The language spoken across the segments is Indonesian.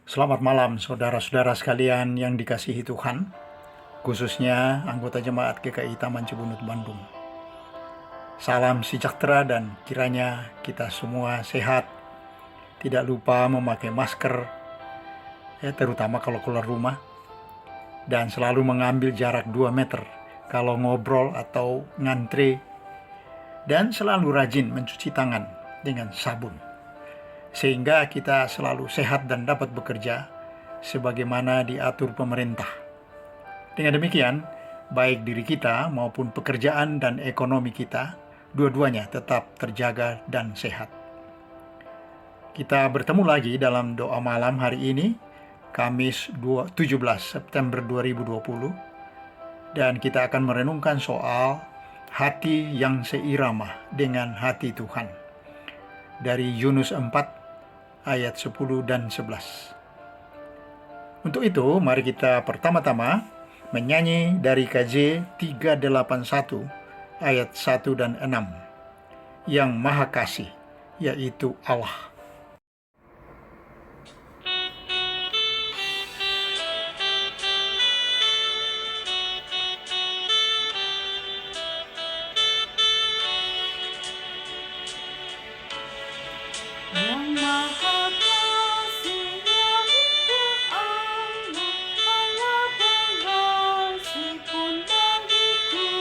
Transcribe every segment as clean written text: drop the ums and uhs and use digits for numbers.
Selamat malam saudara-saudara sekalian yang dikasihi Tuhan, khususnya anggota Jemaat GKI Taman Cibunut Bandung. Salam sejahtera dan kiranya kita semua sehat, tidak lupa memakai masker, terutama kalau keluar rumah, dan selalu mengambil jarak 2 meter kalau ngobrol atau ngantri, dan selalu rajin mencuci tangan dengan sabun, sehingga kita selalu sehat dan dapat bekerja sebagaimana diatur pemerintah. Dengan demikian, baik diri kita maupun pekerjaan dan ekonomi kita, dua-duanya tetap terjaga dan sehat. Kita bertemu lagi dalam doa malam hari ini, Kamis 17 September 2020, dan kita akan merenungkan soal hati yang seirama dengan hati Tuhan dari Yunus 4 ayat 10 dan 11. Untuk itu, mari kita pertama-tama menyanyi dari KJ 381 ayat 1 dan 6. Yang Maha Kasih, yaitu Allah. Yang Maha Kasih yaitu Allah, Allah pengasih pun bagiku.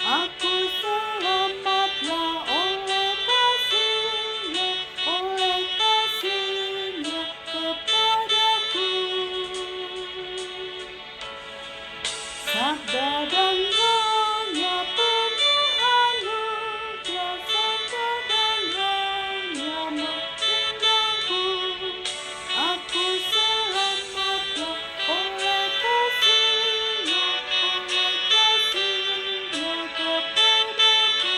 Aku selamatlah oleh kasih-Nya kepadaku. Sabda dan Roh-Nya penuh anugerah, sabda dan Roh-Nya mengundangku. Aku selamatlah oleh kasih-Nya kepadaku.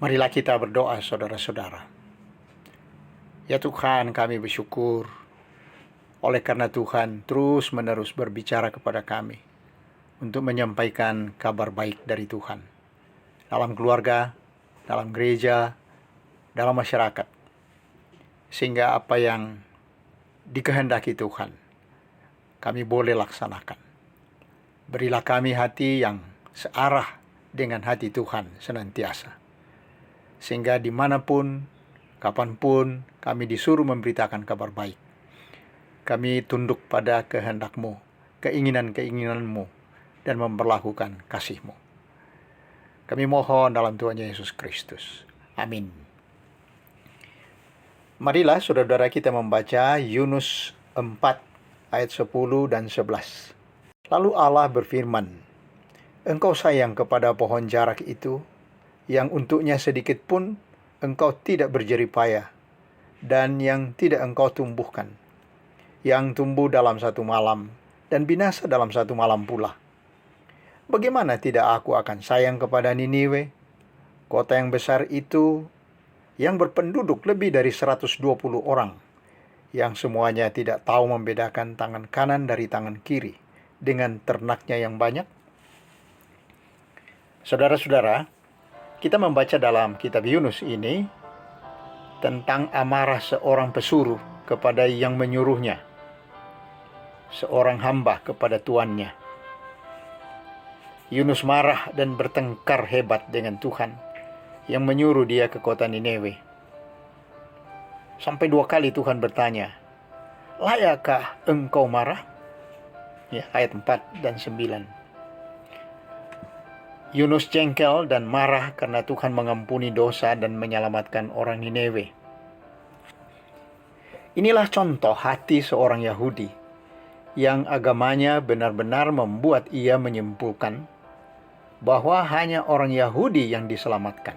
Marilah kita berdoa, saudara-saudara. Ya Tuhan, kami bersyukur oleh karena Tuhan terus-menerus berbicara kepada kami untuk menyampaikan kabar baik dari Tuhan dalam keluarga, dalam gereja, dalam masyarakat, sehingga apa yang dikehendaki Tuhan kami boleh laksanakan. Berilah kami hati yang searah dengan hati Tuhan senantiasa, sehingga dimanapun, kapanpun kami disuruh memberitakan kabar baik, kami tunduk pada kehendak-Mu, keinginan-keinginan-Mu, dan memperlakukan kasih-Mu. Kami mohon dalam Tuhan Yesus Kristus. Amin. Marilah saudara-saudara kita membaca Yunus 4 ayat 10 dan 11. Lalu Allah berfirman, "Engkau sayang kepada pohon jarak itu, yang untuknya sedikit pun engkau tidak berjerih payah, dan yang tidak engkau tumbuhkan, yang tumbuh dalam satu malam dan binasa dalam satu malam pula. Bagaimana tidak aku akan sayang kepada Niniwe, kota yang besar itu, yang berpenduduk lebih dari 120 orang, yang semuanya tidak tahu membedakan tangan kanan dari tangan kiri, dengan ternaknya yang banyak?" Saudara-saudara, kita membaca dalam kitab Yunus ini tentang amarah seorang pesuruh kepada yang menyuruhnya, seorang hamba kepada tuannya. Yunus marah dan bertengkar hebat dengan Tuhan yang menyuruh dia ke kota Nineve. Sampai 2 kali Tuhan bertanya, "Layakkah engkau marah?" Ya, ayat 4 dan 9. Yunus jengkel dan marah karena Tuhan mengampuni dosa dan menyelamatkan orang Nineve. Inilah contoh hati seorang Yahudi yang agamanya benar-benar membuat ia menyimpulkan bahwa hanya orang Yahudi yang diselamatkan.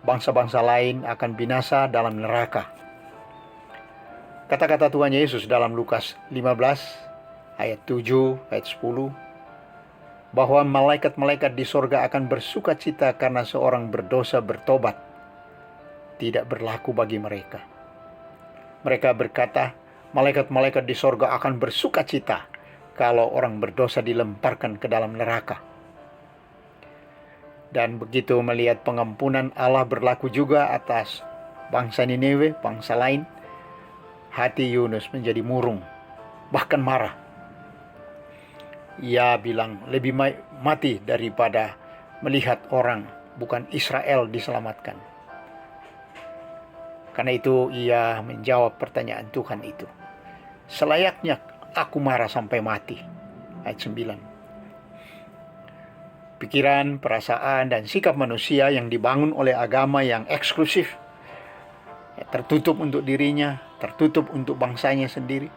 Bangsa-bangsa lain akan binasa dalam neraka. Kata-kata Tuhan Yesus dalam Lukas 15 ayat 7 ayat 10, bahwa malaikat-malaikat di sorga akan bersuka cita karena seorang berdosa bertobat, tidak berlaku bagi mereka. Mereka berkata, malaikat-malaikat di sorga akan bersuka cita kalau orang berdosa dilemparkan ke dalam neraka. Dan begitu melihat pengampunan Allah berlaku juga atas bangsa Niniwe, bangsa lain, hati Yunus menjadi murung, bahkan marah. Ia bilang, lebih mati daripada melihat orang, bukan Israel, diselamatkan. Karena itu ia menjawab pertanyaan Tuhan itu. Selayaknya aku marah sampai mati. Ayat 9. Pikiran, perasaan, dan sikap manusia yang dibangun oleh agama yang eksklusif, tertutup untuk dirinya, tertutup untuk bangsanya sendiri,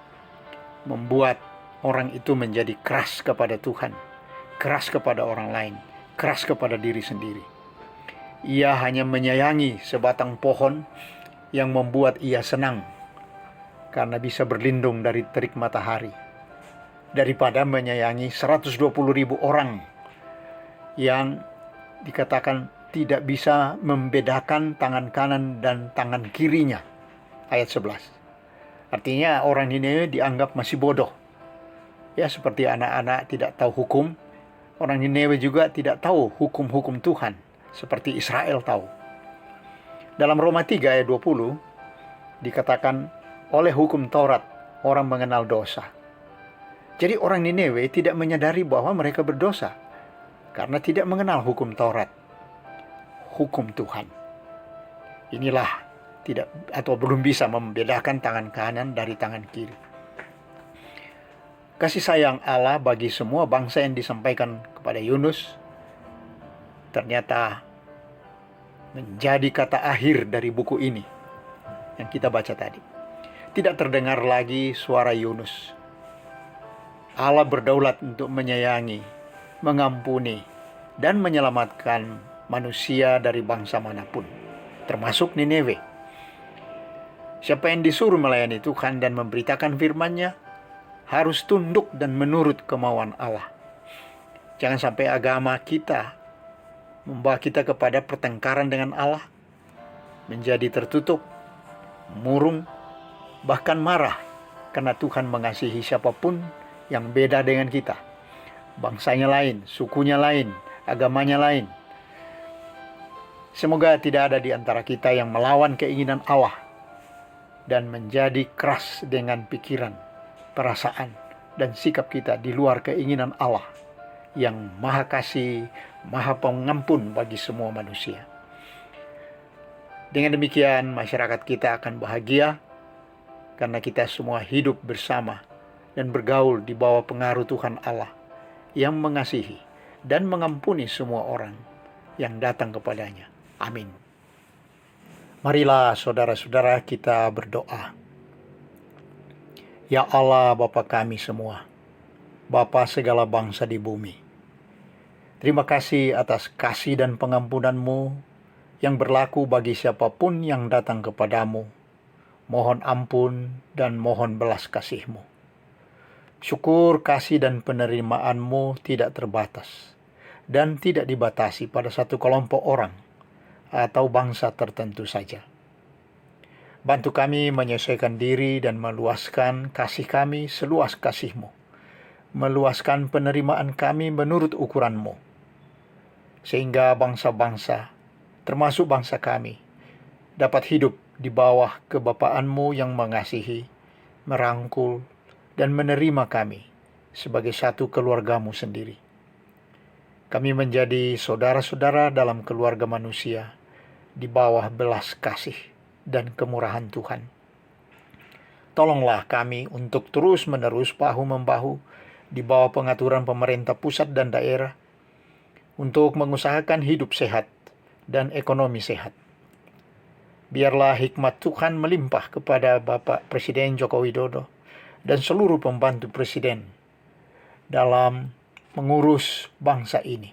membuat orang itu menjadi keras kepada Tuhan, keras kepada orang lain, keras kepada diri sendiri. Ia hanya menyayangi sebatang pohon yang membuat ia senang karena bisa berlindung dari terik matahari, daripada menyayangi 120.000 orang yang dikatakan tidak bisa membedakan tangan kanan dan tangan kirinya. Ayat 11. Artinya orang ini dianggap masih bodoh. Ya, seperti anak-anak tidak tahu hukum, orang Niniwe juga tidak tahu hukum-hukum Tuhan seperti Israel tahu. Dalam Roma 3 ayat 20 dikatakan, oleh hukum Taurat orang mengenal dosa. Jadi orang Niniwe tidak menyadari bahwa mereka berdosa karena tidak mengenal hukum Taurat, hukum Tuhan. Inilah tidak atau belum bisa membedakan tangan kanan dari tangan kiri. Kasih sayang Allah bagi semua bangsa yang disampaikan kepada Yunus ternyata menjadi kata akhir dari buku ini yang kita baca tadi. Tidak terdengar lagi suara Yunus. Allah berdaulat untuk menyayangi, mengampuni, dan menyelamatkan manusia dari bangsa manapun, termasuk Niniwe. Siapa yang disuruh melayani Tuhan dan memberitakan firman-Nya harus tunduk dan menurut kemauan Allah. Jangan sampai agama kita membawa kita kepada pertengkaran dengan Allah, menjadi tertutup, murung, bahkan marah karena Tuhan mengasihi siapapun yang beda dengan kita. Bangsanya lain, sukunya lain, agamanya lain. Semoga tidak ada di antara kita yang melawan keinginan Allah dan menjadi keras dengan pikiran, perasaan, dan sikap kita di luar keinginan Allah yang Maha Kasih, Maha Pengampun bagi semua manusia. Dengan demikian, masyarakat kita akan bahagia karena kita semua hidup bersama dan bergaul di bawah pengaruh Tuhan Allah yang mengasihi dan mengampuni semua orang yang datang kepadanya. Amin. Marilah saudara-saudara kita berdoa. Ya Allah, Bapa kami semua, Bapa segala bangsa di bumi, terima kasih atas kasih dan pengampunan-Mu yang berlaku bagi siapapun yang datang kepadamu. Mohon ampun dan mohon belas kasih-Mu. Syukur, kasih, dan penerimaan-Mu tidak terbatas dan tidak dibatasi pada satu kelompok orang atau bangsa tertentu saja. Bantu kami menyesuaikan diri dan meluaskan kasih kami seluas kasih-Mu. Meluaskan penerimaan kami menurut ukuran-Mu. Sehingga bangsa-bangsa, termasuk bangsa kami, dapat hidup di bawah kebapaan-Mu yang mengasihi, merangkul, dan menerima kami sebagai satu keluarga-Mu sendiri. Kami menjadi saudara-saudara dalam keluarga manusia di bawah belas kasih dan kemurahan Tuhan. Tolonglah kami untuk terus-menerus bahu-membahu di bawah pengaturan pemerintah pusat dan daerah untuk mengusahakan hidup sehat dan ekonomi sehat. Biarlah hikmat Tuhan melimpah kepada Bapak Presiden Joko Widodo dan seluruh pembantu Presiden dalam mengurus bangsa ini,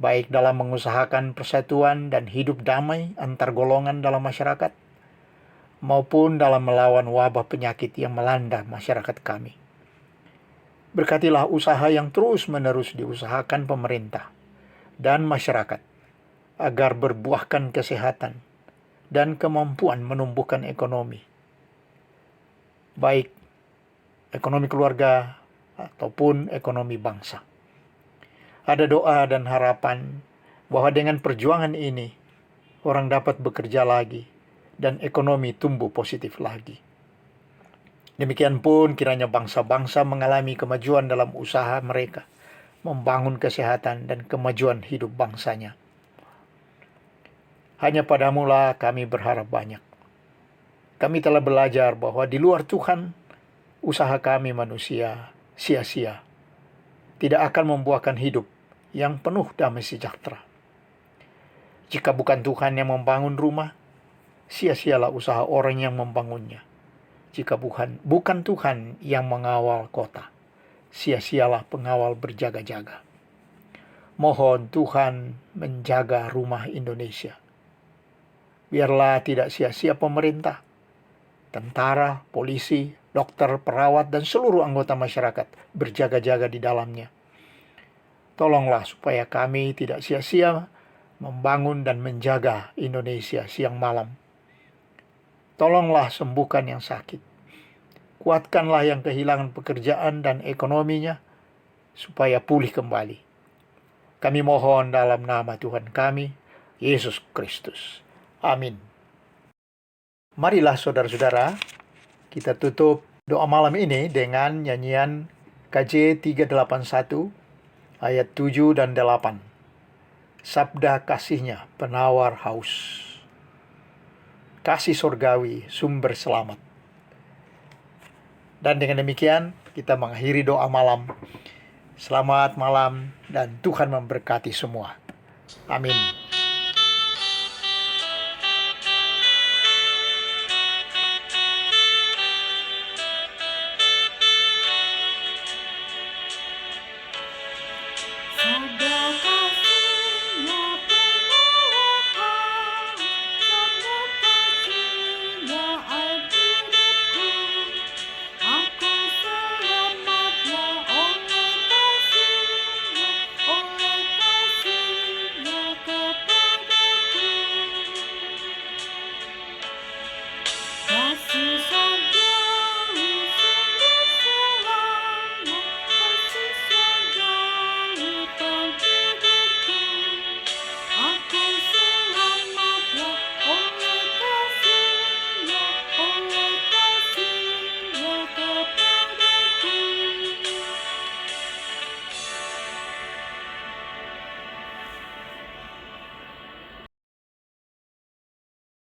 baik dalam mengusahakan persatuan dan hidup damai antar golongan dalam masyarakat, maupun dalam melawan wabah penyakit yang melanda masyarakat kami. Berkatilah usaha yang terus-menerus diusahakan pemerintah dan masyarakat agar berbuahkan kesehatan dan kemampuan menumbuhkan ekonomi, baik ekonomi keluarga ataupun ekonomi bangsa. Ada doa dan harapan bahwa dengan perjuangan ini, orang dapat bekerja lagi dan ekonomi tumbuh positif lagi. Demikian pun kiranya bangsa-bangsa mengalami kemajuan dalam usaha mereka, membangun kesehatan dan kemajuan hidup bangsanya. Hanya padamulah kami berharap banyak. Kami telah belajar bahwa di luar Tuhan, usaha kami manusia sia-sia, tidak akan membuahkan hidup yang penuh damai sejahtera. Jika bukan Tuhan yang membangun rumah, sia-sialah usaha orang yang membangunnya. Jika bukan Tuhan yang mengawal kota, sia-sialah pengawal berjaga-jaga. Mohon Tuhan menjaga rumah Indonesia. Biarlah tidak sia-sia pemerintah, tentara, polisi, dokter, perawat, dan seluruh anggota masyarakat berjaga-jaga di dalamnya. Tolonglah supaya kami tidak sia-sia membangun dan menjaga Indonesia siang malam. Tolonglah sembuhkan yang sakit. Kuatkanlah yang kehilangan pekerjaan dan ekonominya supaya pulih kembali. Kami mohon dalam nama Tuhan kami, Yesus Kristus. Amin. Marilah saudara-saudara, kita tutup doa malam ini dengan nyanyian KJ 381 ayat 7 dan 8. Sabda kasihnya penawar haus. Kasih surgawi sumber selamat. Dan dengan demikian kita mengakhiri doa malam. Selamat malam dan Tuhan memberkati semua. Amin.